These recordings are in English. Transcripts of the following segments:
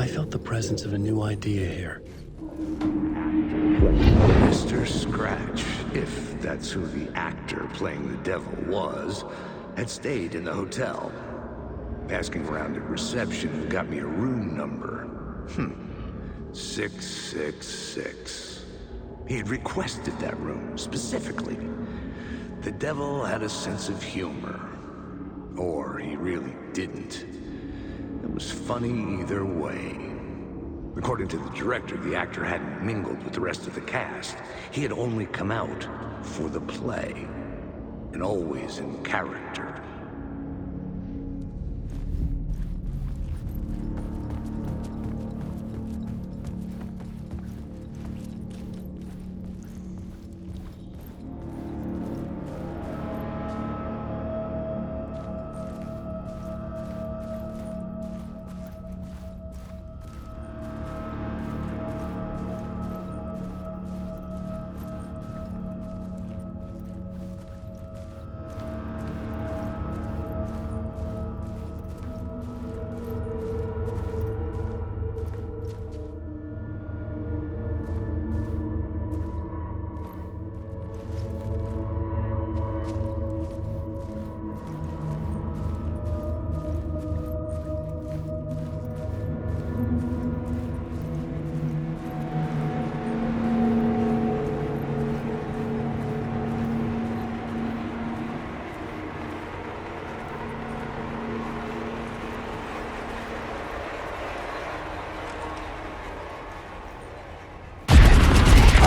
felt the presence of a new idea here. Mr. Scratch, if that's who the actor playing the devil was, had stayed in the hotel. Asking around at reception got me a room number. 666. He had requested that room, specifically. The devil had a sense of humor. Or he really didn't. It was funny either way. According to the director, the actor hadn't mingled with the rest of the cast. He had only come out for the play. And always in character.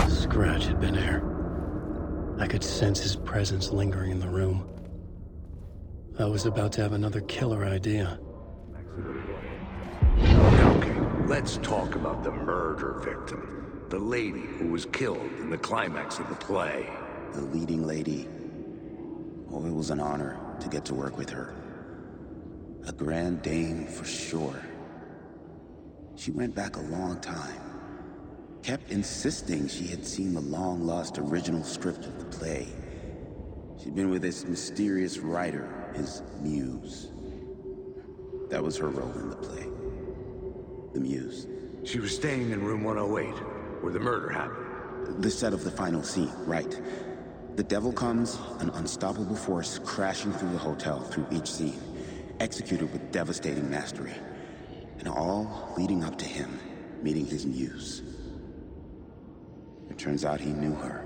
Scratch had been here. I could sense his presence lingering in the room. I was about to have another killer idea. Okay, let's talk about the murder victim. The lady who was killed in the climax of the play. The leading lady. Oh, it was an honor to get to work with her. A grand dame for sure. She went back a long time. Kept insisting she had seen the long-lost original script of the play. She'd been with this mysterious writer, his muse. That was her role in the play. The muse. She was staying in room 108, where the murder happened. The set of the final scene, right. The devil comes, an unstoppable force crashing through the hotel through each scene, executed with devastating mastery. And all leading up to him meeting his muse. It turns out he knew her.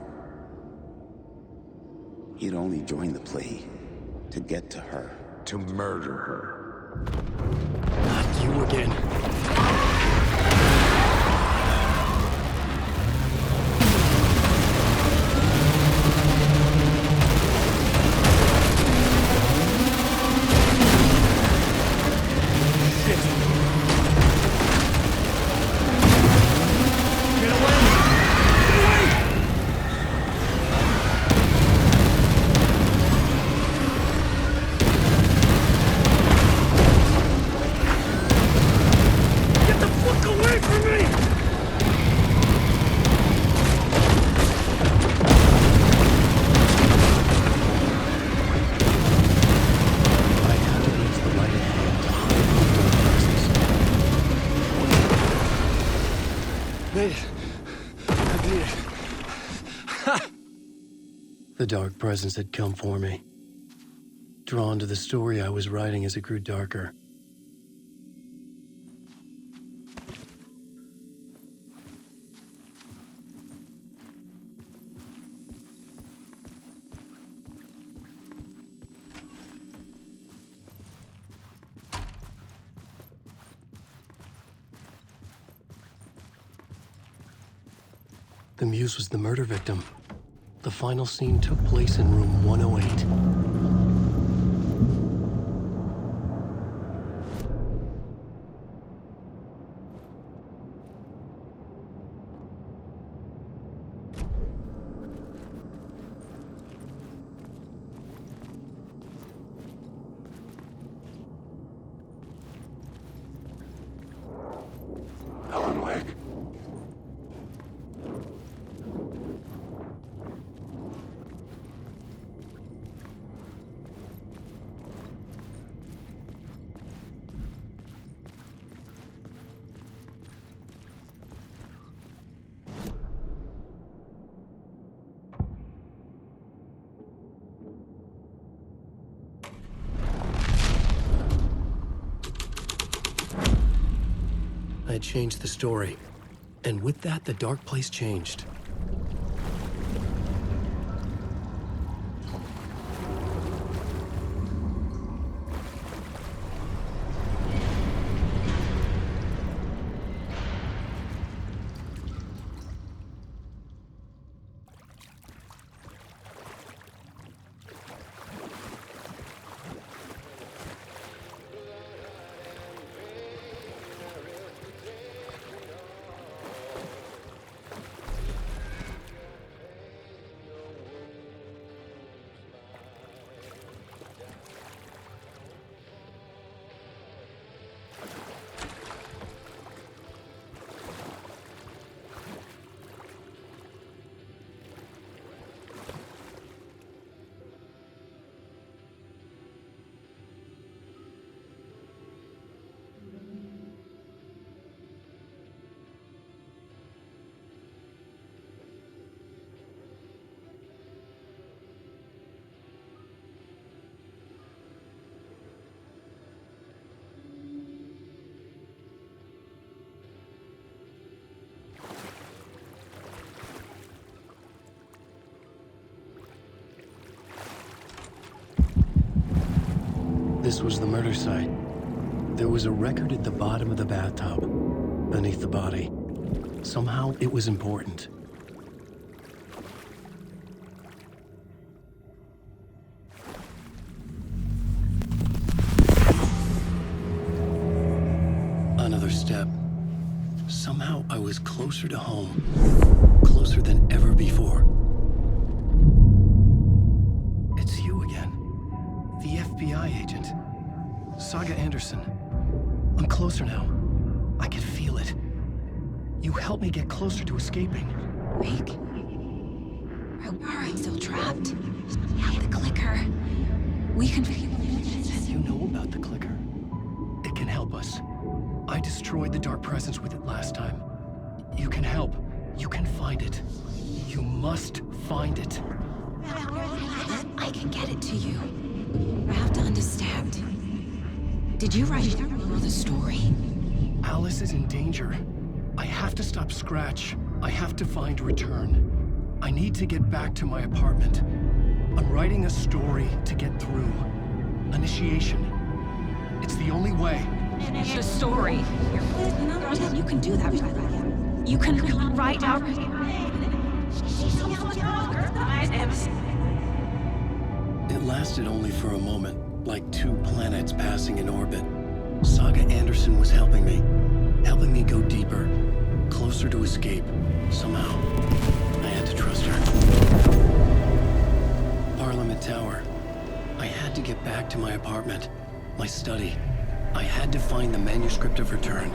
He'd only joined the play to get to her. To murder her. Not you again. The dark presence had come for me, drawn to the story I was writing as it grew darker. The muse was the murder victim. The final scene took place in room 108. Helen Wake. had changed the story. And with that, the dark place changed. This was the murder site. There was a record at the bottom of the bathtub, beneath the body. Somehow, it was important. Another step. Somehow, I was closer to home. Closer than ever before. It's you again. The FBI agent. Saga Anderson. I'm closer now. I can feel it. You helped me get closer to escaping. Wake. Are I still trapped? Have the clicker. We can... You know about the clicker. It can help us. I destroyed the dark presence with it last time. You can help. You can find it. You must find it. I can get it to you. I have to understand. Did you write the story? Alice is in danger. I have to stop Scratch. I have to find Return. I need to get back to my apartment. I'm writing a story to get through. Initiation. It's the only way. The story. You can do that. You can write out... It lasted only for a moment. Like two planets passing in orbit. Saga Anderson was helping me go deeper, closer to escape. Somehow, I had to trust her. Parliament Tower. I had to get back to my apartment, my study. I had to find the manuscript of Return.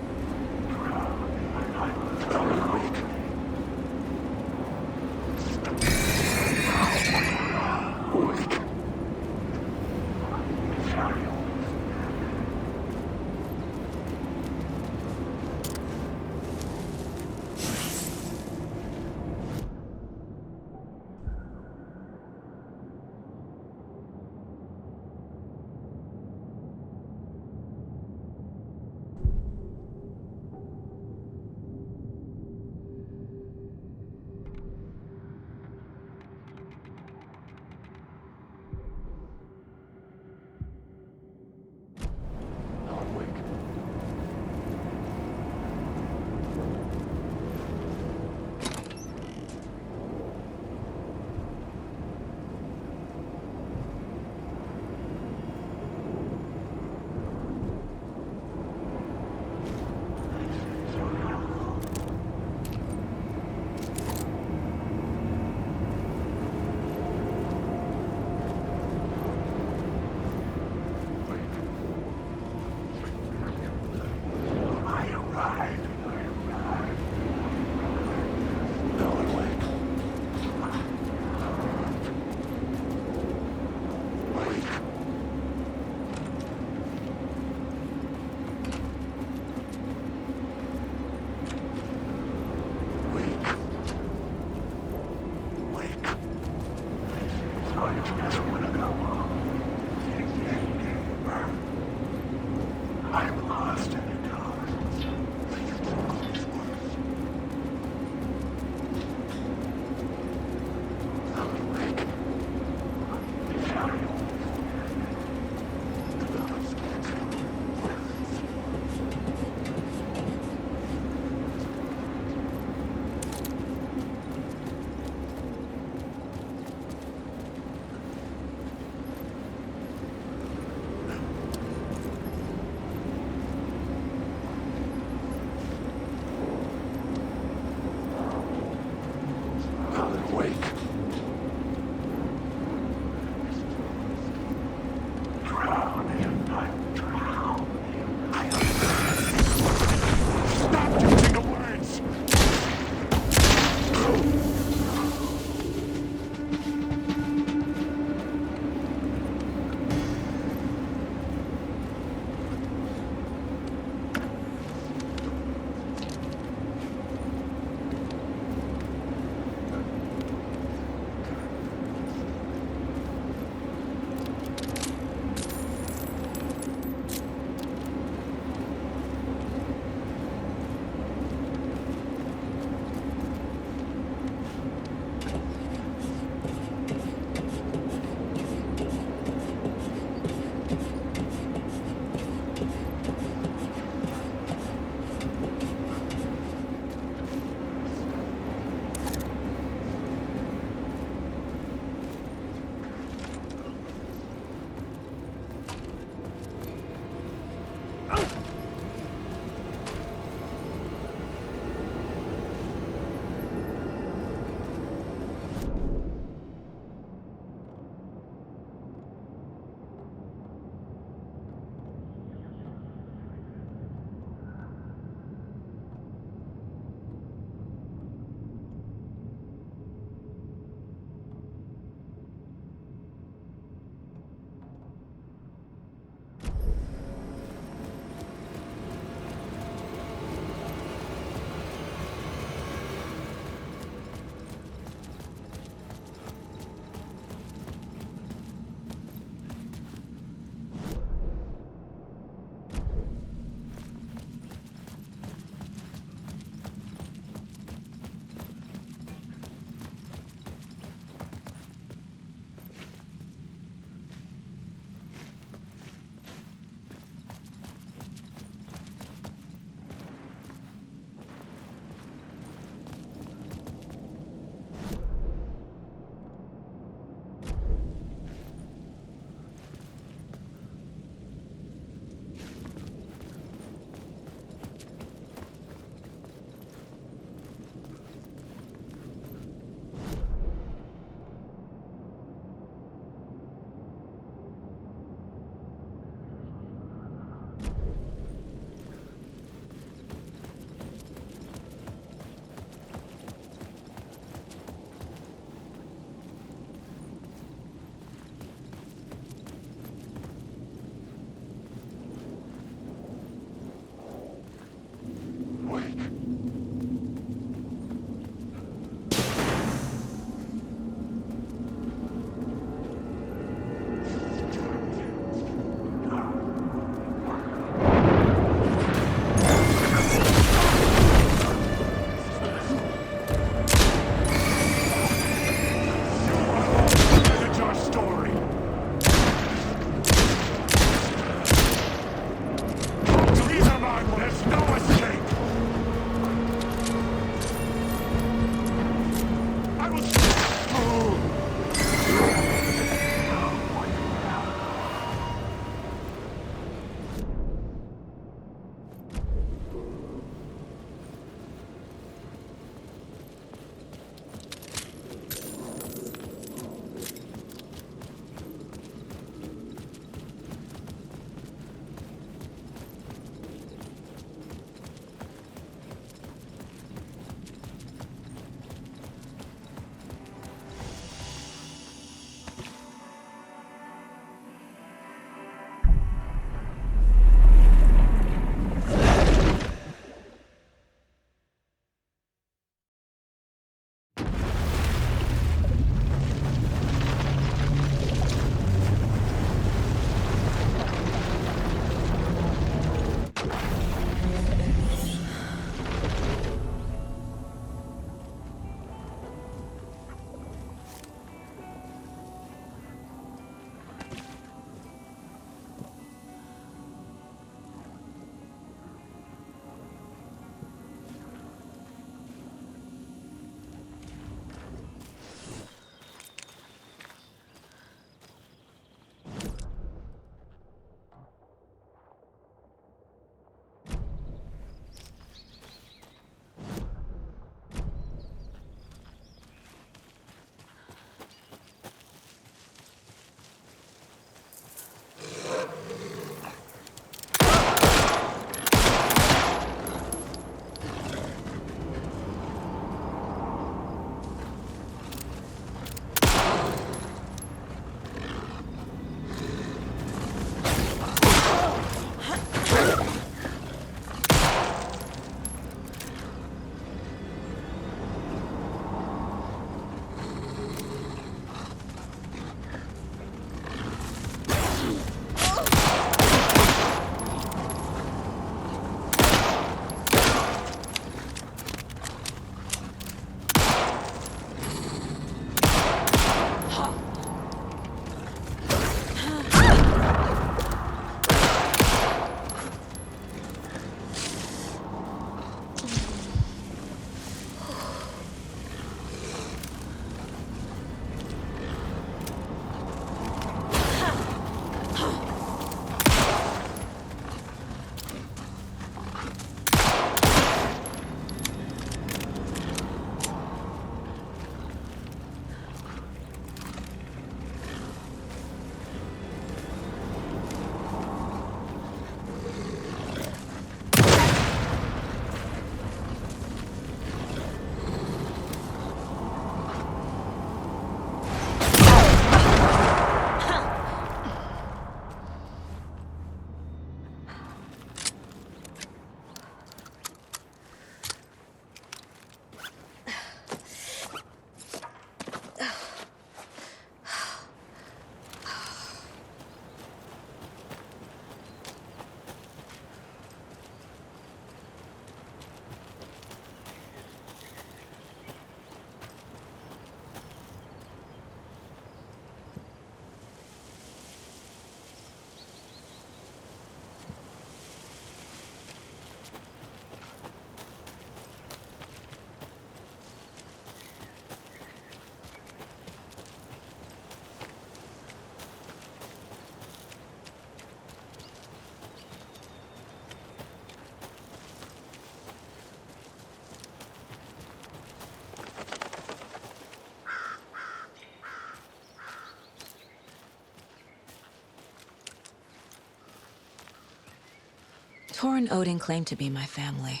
Tor and Odin claim to be my family.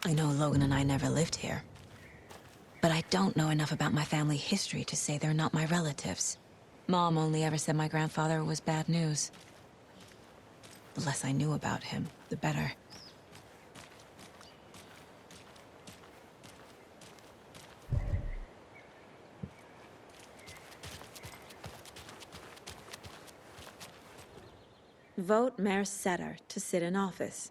I know Logan and I never lived here. But I don't know enough about my family history to say they're not my relatives. Mom only ever said my grandfather was bad news. The less I knew about him, the better. Vote Mayor Setter to sit in office.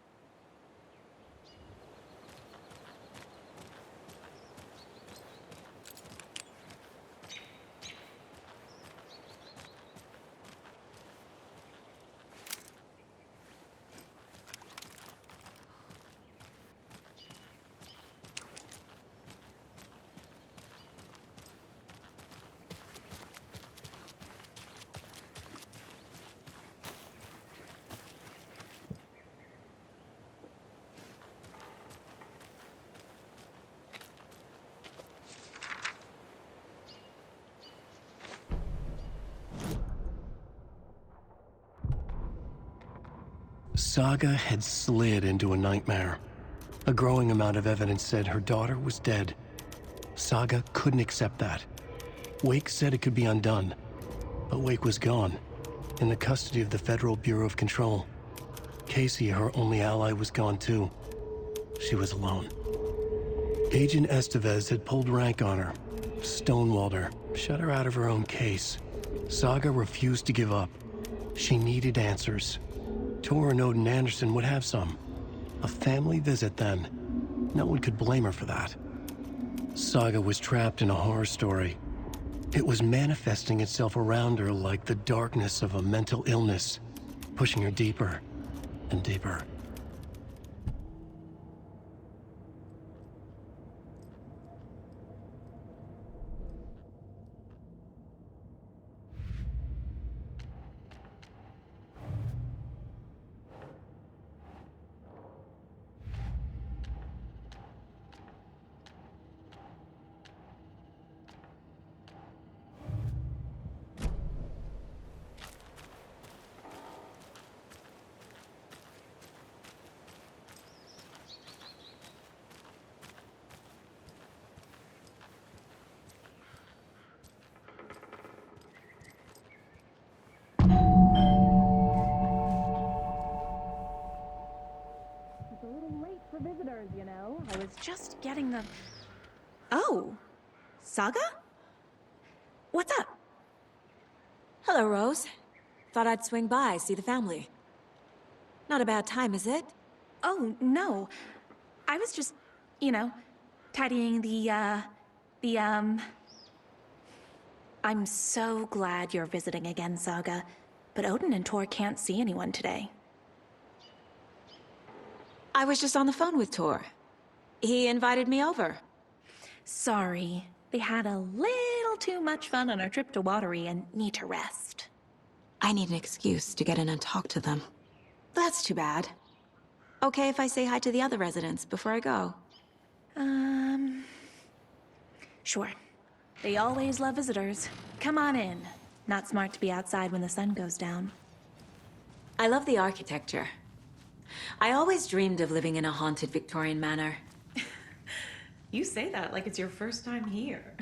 Saga had slid into a nightmare. A growing amount of evidence said her daughter was dead. Saga couldn't accept that. Wake said it could be undone, but Wake was gone, in the custody of the Federal Bureau of Control. Casey, her only ally, was gone too. She was alone. Agent Estevez had pulled rank on her, stonewalled her, shut her out of her own case. Saga refused to give up. She needed answers. Tor and Odin Anderson would have some. A family visit, then. No one could blame her for that. Saga was trapped in a horror story. It was manifesting itself around her like the darkness of a mental illness, pushing her deeper and deeper. I was just getting the... Oh, Saga? What's up? Hello, Rose. Thought I'd swing by, see the family. Not a bad time, is it? Oh, no. I was just, tidying I'm so glad you're visiting again, Saga. But Odin and Tor can't see anyone today. I was just on the phone with Tor. He invited me over. Sorry. They had a little too much fun on our trip to Watery and need to rest. I need an excuse to get in and talk to them. That's too bad. Okay if I say hi to the other residents before I go? Sure. They always love visitors. Come on in. Not smart to be outside when the sun goes down. I love the architecture. I always dreamed of living in a haunted Victorian manor. You say that like it's your first time here.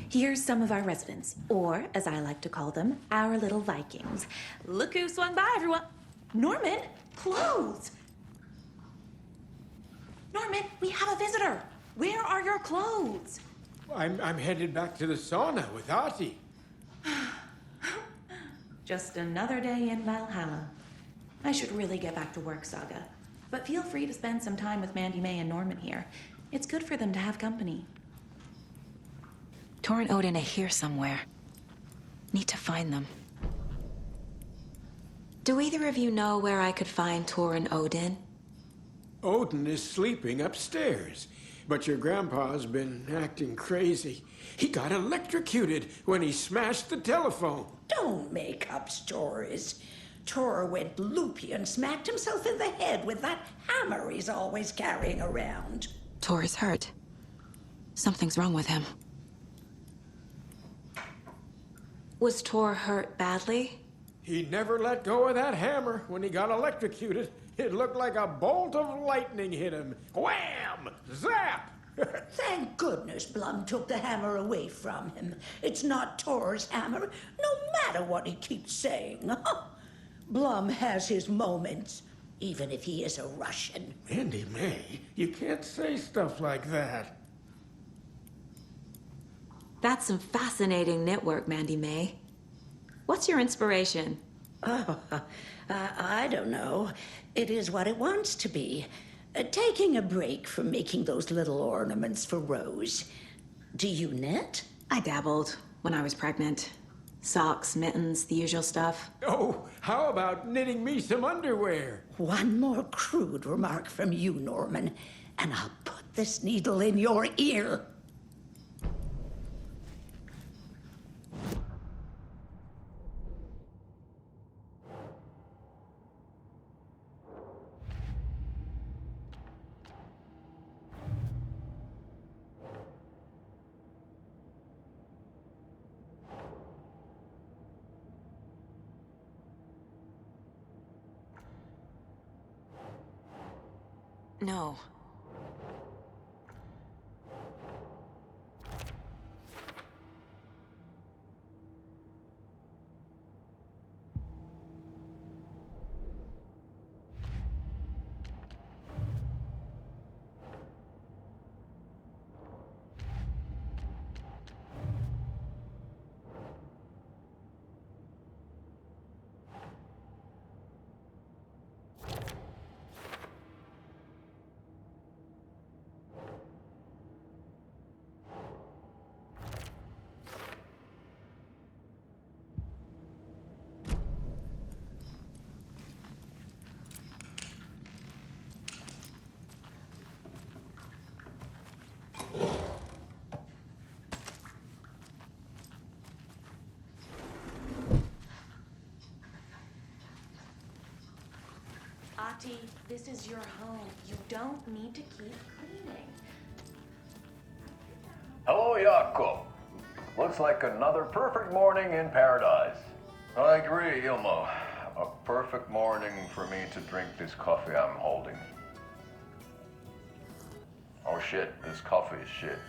Here's some of our residents, or as I like to call them, our little Vikings. Look who swung by, everyone. Norman, clothes. Norman, we have a visitor. Where are your clothes? I'm headed back to the sauna with Artie. Just another day in Valhalla. I should really get back to work, Saga. But feel free to spend some time with Mandy May and Norman here. It's good for them to have company. Tor and Odin are here somewhere. Need to find them. Do either of you know where I could find Tor and Odin? Odin is sleeping upstairs, but your grandpa's been acting crazy. He got electrocuted when he smashed the telephone. Don't make up stories. Tor went loopy and smacked himself in the head with that hammer he's always carrying around. Tor is hurt. Something's wrong with him. Was Tor hurt badly? He never let go of that hammer when he got electrocuted. It looked like a bolt of lightning hit him. Wham! Zap! Thank goodness Blum took the hammer away from him. It's not Tor's hammer, no matter what he keeps saying. Blum has his moments, even if he is a Russian. Mandy May, you can't say stuff like that. That's some fascinating knitwork, Mandy May. What's your inspiration? Oh, I don't know. It is what it wants to be. Taking a break from making those little ornaments for Rose. Do you knit? I dabbled when I was pregnant. Socks, mittens, the usual stuff. Oh, how about knitting me some underwear? One more crude remark from you, Norman, and I'll put this needle in your ear. No. Ati, this is your home. You don't need to keep cleaning. Hello, Jaakko. Looks like another perfect morning in paradise. I agree, Ilmo. A perfect morning for me to drink this coffee I'm holding. Oh shit, this coffee is shit.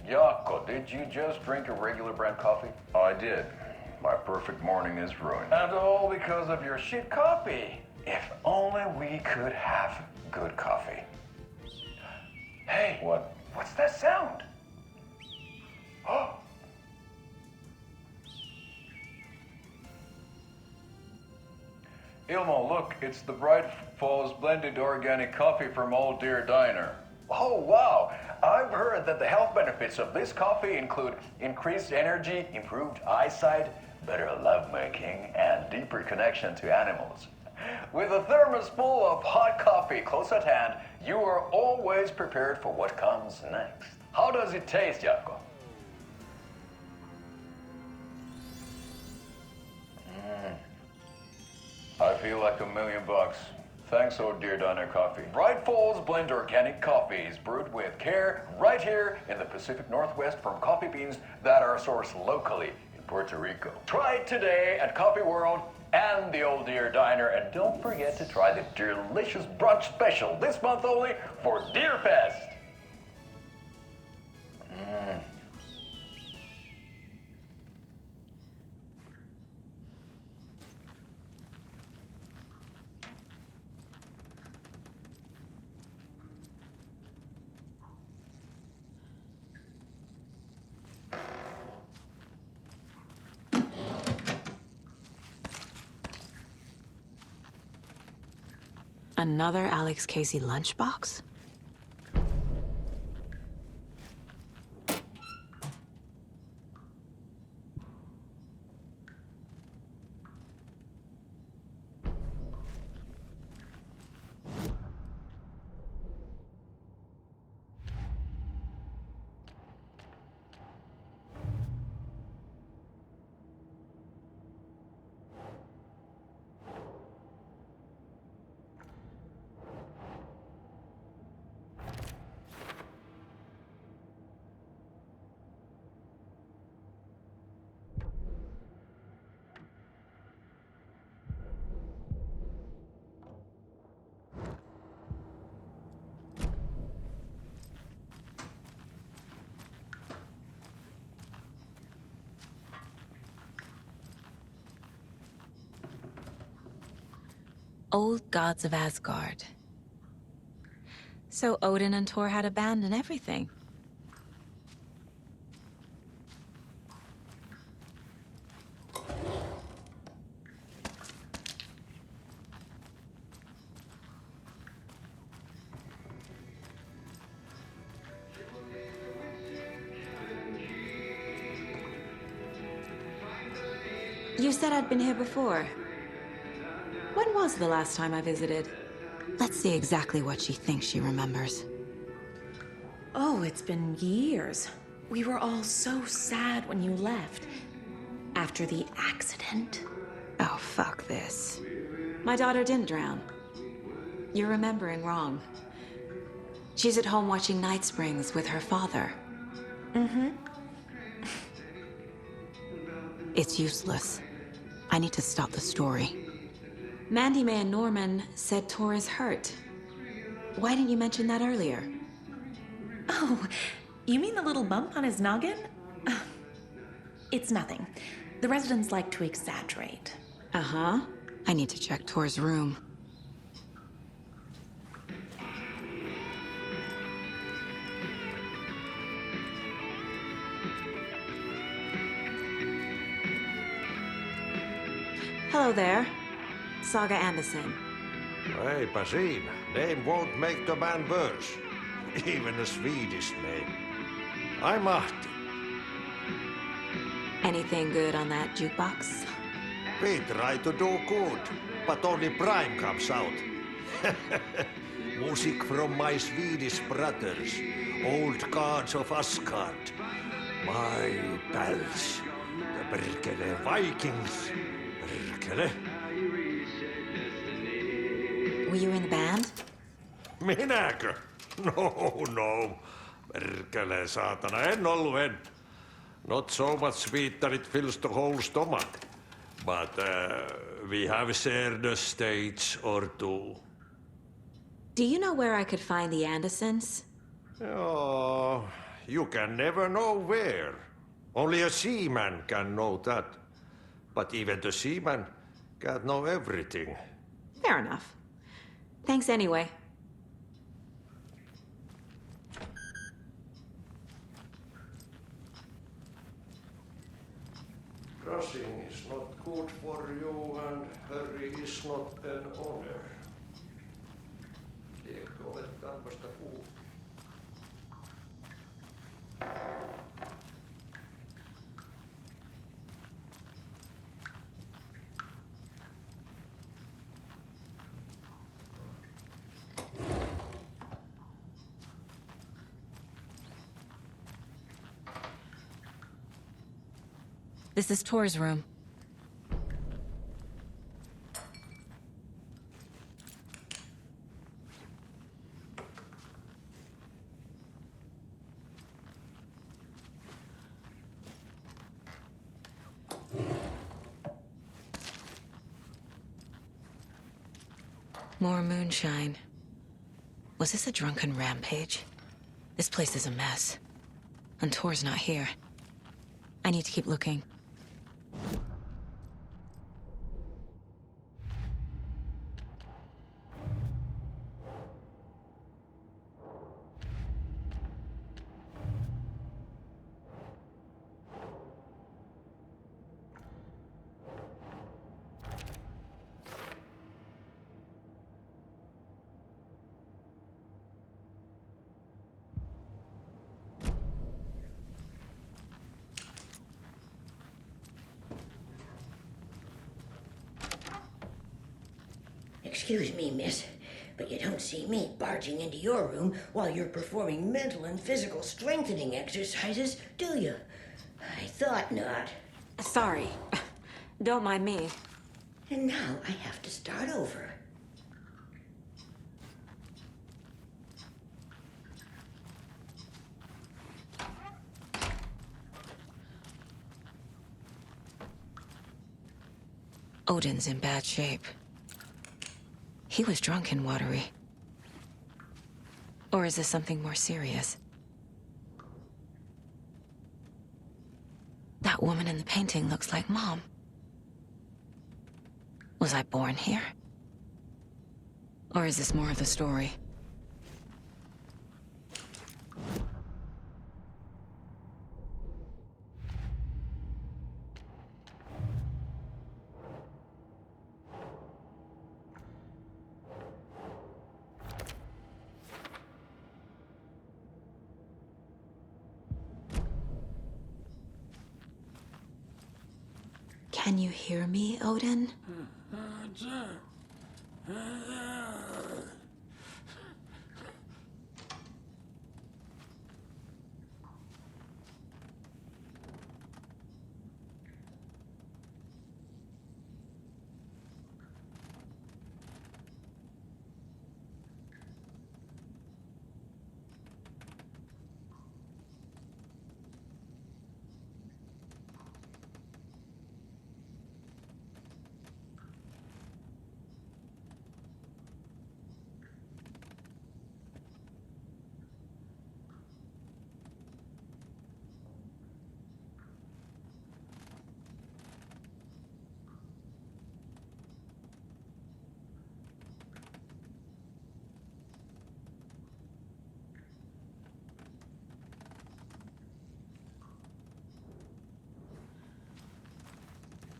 Jaakko, did you just drink a regular brand coffee? I did. My perfect morning is ruined. And all because of your shit coffee. If only we could have good coffee. Hey, what's that sound? Oh. Ilmo, look, it's the Bright Falls blended organic coffee from Old Deer Diner. Oh, wow. I've heard that the health benefits of this coffee include increased energy, improved eyesight, better lovemaking, and deeper connection to animals. With a thermos full of hot coffee close at hand, you are always prepared for what comes next. How does it taste, Jaakko? I feel like $1 million. Thanks, Oh Dear Diner Coffee. Bright Falls Blend Organic Coffee is brewed with care right here in the Pacific Northwest from coffee beans that are sourced locally in Puerto Rico. Try it today at Coffee World and the Old Deer Diner, and don't forget to try the delicious brunch special this month only for Deer Fest. Another Alex Casey lunchbox? Old gods of Asgard. So Odin and Thor had a band and everything. You said I'd been here before. When was the last time I visited? Let's see exactly what she thinks she remembers. Oh, it's been years. We were all so sad when you left. After the accident. Oh, fuck this. My daughter didn't drown. You're remembering wrong. She's at home watching Night Springs with her father. Mm-hmm. It's useless. I need to stop the story. Mandy May and Norman said Tor is hurt. Why didn't you mention that earlier? Oh, you mean the little bump on his noggin? It's nothing. The residents like to exaggerate. Uh-huh. I need to check Tor's room. Hello there. Saga Anderson. Eipä siinä. Name won't make the man worse. Even a Swedish name. I'm Ahti. Anything good on that jukebox? We try to do good, but only Prime comes out. Music from my Swedish brothers, old gods of Asgard. My pals, the perkele Vikings. Perkele. Were you in the band? Minäkö? No. Perkele, saatana, en. Not so much sweet that it fills the whole stomach. But we have shared a stage or two. Do you know where I could find the Andersons? Oh, you can never know where. Only a seaman can know that. But even the seaman can't know everything. Fair enough. Thanks anyway. Rushing is not good for you, and hurry is not an honor. Tiedätkö, olet tämmöistä kuullut? This is Tor's room. More moonshine. Was this a drunken rampage? This place is a mess. And Tor's not here. I need to keep looking. Excuse me, miss, but you don't see me barging into your room while you're performing mental and physical strengthening exercises, do you? I thought not. Sorry. Don't mind me. And now I have to start over. Odin's in bad shape. He was drunk and watery. Or is this something more serious? That woman in the painting looks like Mom. Was I born here? Or is this more of the story? Can you hear me, Odin?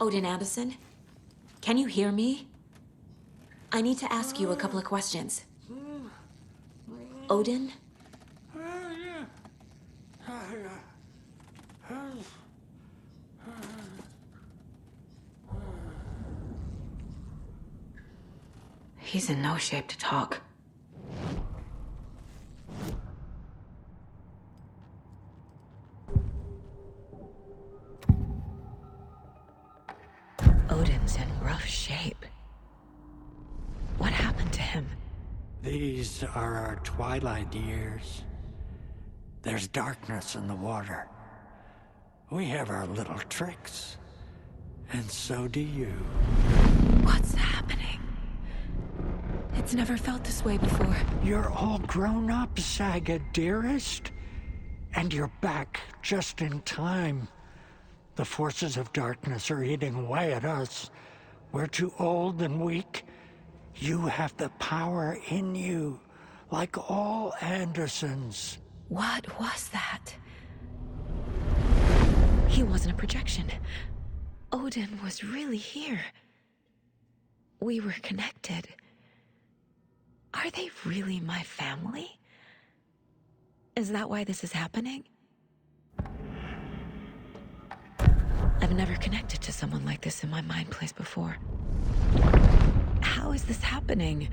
Odin Anderson? Can you hear me? I need to ask you a couple of questions. Odin? He's in no shape to talk. Odin's in rough shape. What happened to him? These are our twilight years. There's darkness in the water. We have our little tricks. And so do you. What's happening? It's never felt this way before. You're all grown up, Saga, dearest. And you're back just in time. The forces of darkness are eating away at us. We're too old and weak. You have the power in you, like all Andersons. What was that? He wasn't a projection. Odin was really here. We were connected. Are they really my family? Is that why this is happening? I've never connected to someone like this in my mind place before. How is this happening?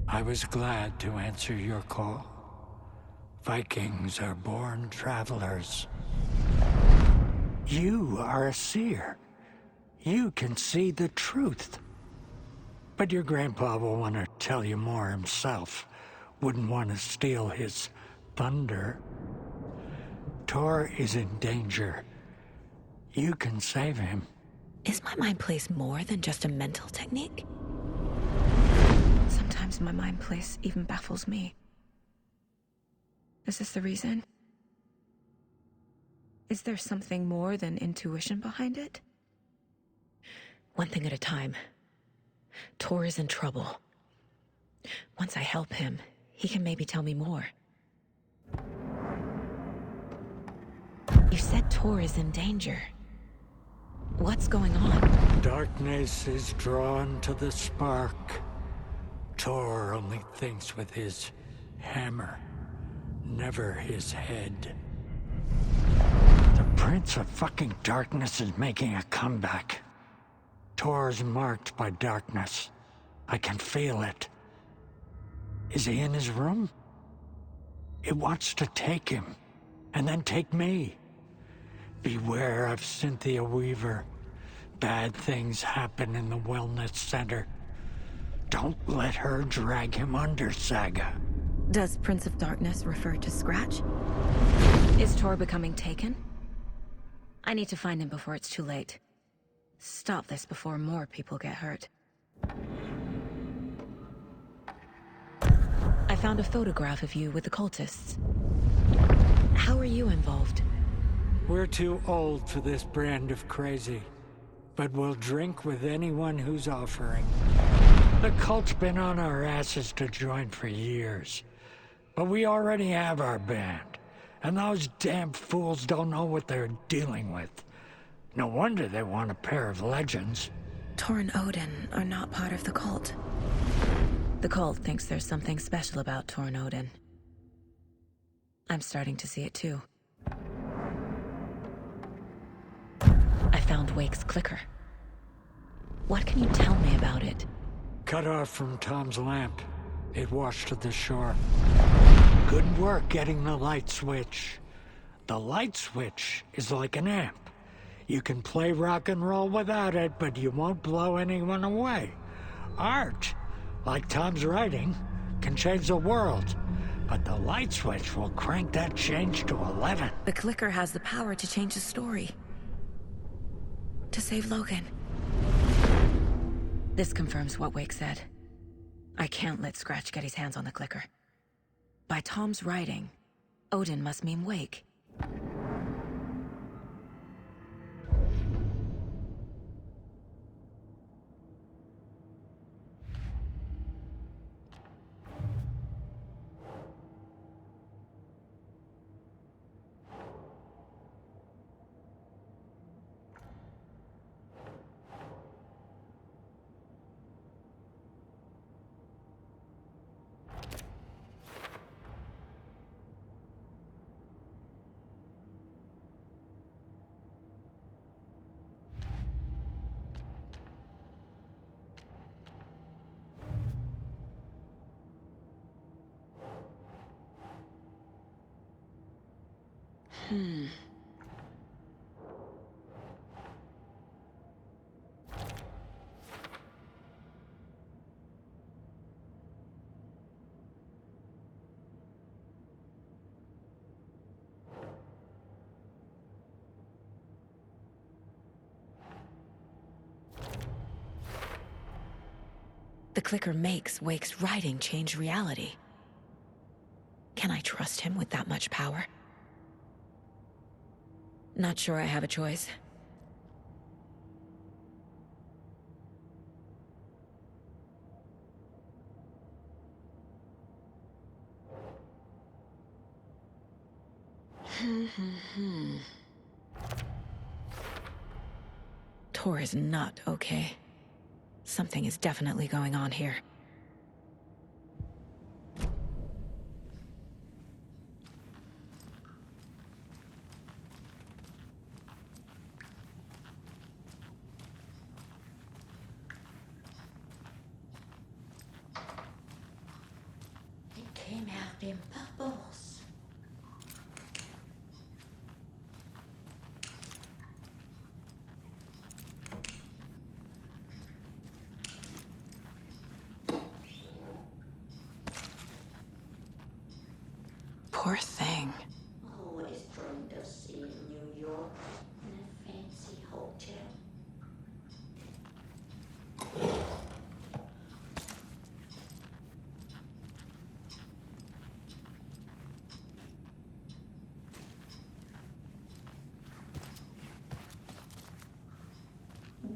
I was glad to answer your call. Vikings are born travelers. You are a seer. You can see the truth. But your grandpa will want to tell you more himself. Wouldn't want to steal his thunder. Tor is in danger. You can save him. Is my mind place more than just a mental technique? Sometimes my mind place even baffles me. Is this the reason? Is there something more than intuition behind it? One thing at a time. Tor is in trouble. Once I help him, he can maybe tell me more. You said Tor is in danger. What's going on? Darkness is drawn to the spark. Tor only thinks with his hammer, never his head. The Prince of fucking Darkness is making a comeback. Tor's marked by darkness. I can feel it. Is he in his room? It wants to take him, and then take me. Beware of Cynthia Weaver. Bad things happen in the wellness center. Don't let her drag him under, Saga. Does Prince of Darkness refer to Scratch? Is Tor becoming taken? I need to find him before it's too late. Stop this before more people get hurt. I found a photograph of you with the cultists. How are you involved? We're too old for this brand of crazy, but we'll drink with anyone who's offering. The cult's been on our asses to join for years, but we already have our band, and those damn fools don't know what they're dealing with. No wonder they want a pair of legends. Tor and Odin are not part of the cult. The cult thinks there's something special about Tor and Odin. I'm starting to see it too. I found Wake's clicker. What can you tell me about it? Cut off from Tom's lamp. It washed to the shore. Good work getting the light switch. The light switch is like an amp. You can play rock and roll without it, but you won't blow anyone away. Art, like Tom's writing, can change the world, but the light switch will crank that change to 11. The clicker has the power to change the story. To save Logan. This confirms what Wake said. I can't let Scratch get his hands on the clicker. By Tom's writing, Odin must mean Wake. The clicker makes Wake's writing change reality. Can I trust him with that much power? Not sure I have a choice. Tor is not okay. Something is definitely going on here. It came out in bubbles. Poor thing. Always dreamed of seeing New York in a fancy hotel.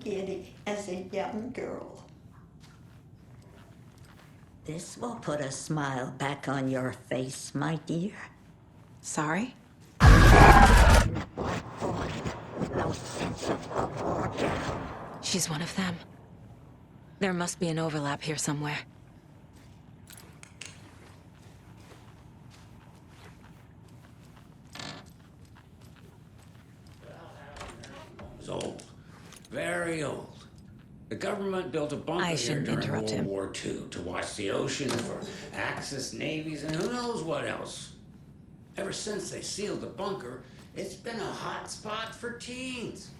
Giddy as a young girl. This will put a smile back on your face, my dear. Sorry? No sense of up or down. She's one of them. There must be an overlap here somewhere. He's old. Very old. The government built a bunker I here shouldn't during interrupt World him. War II to watch the oceans for Axis navies and who knows what else. Ever since they sealed the bunker, it's been a hot spot for teens.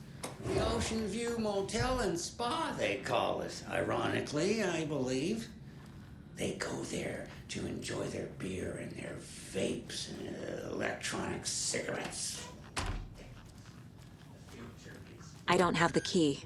The Ocean View Motel and Spa, they call it. Ironically, I believe. They go there to enjoy their beer and their vapes and electronic cigarettes. I don't have the key.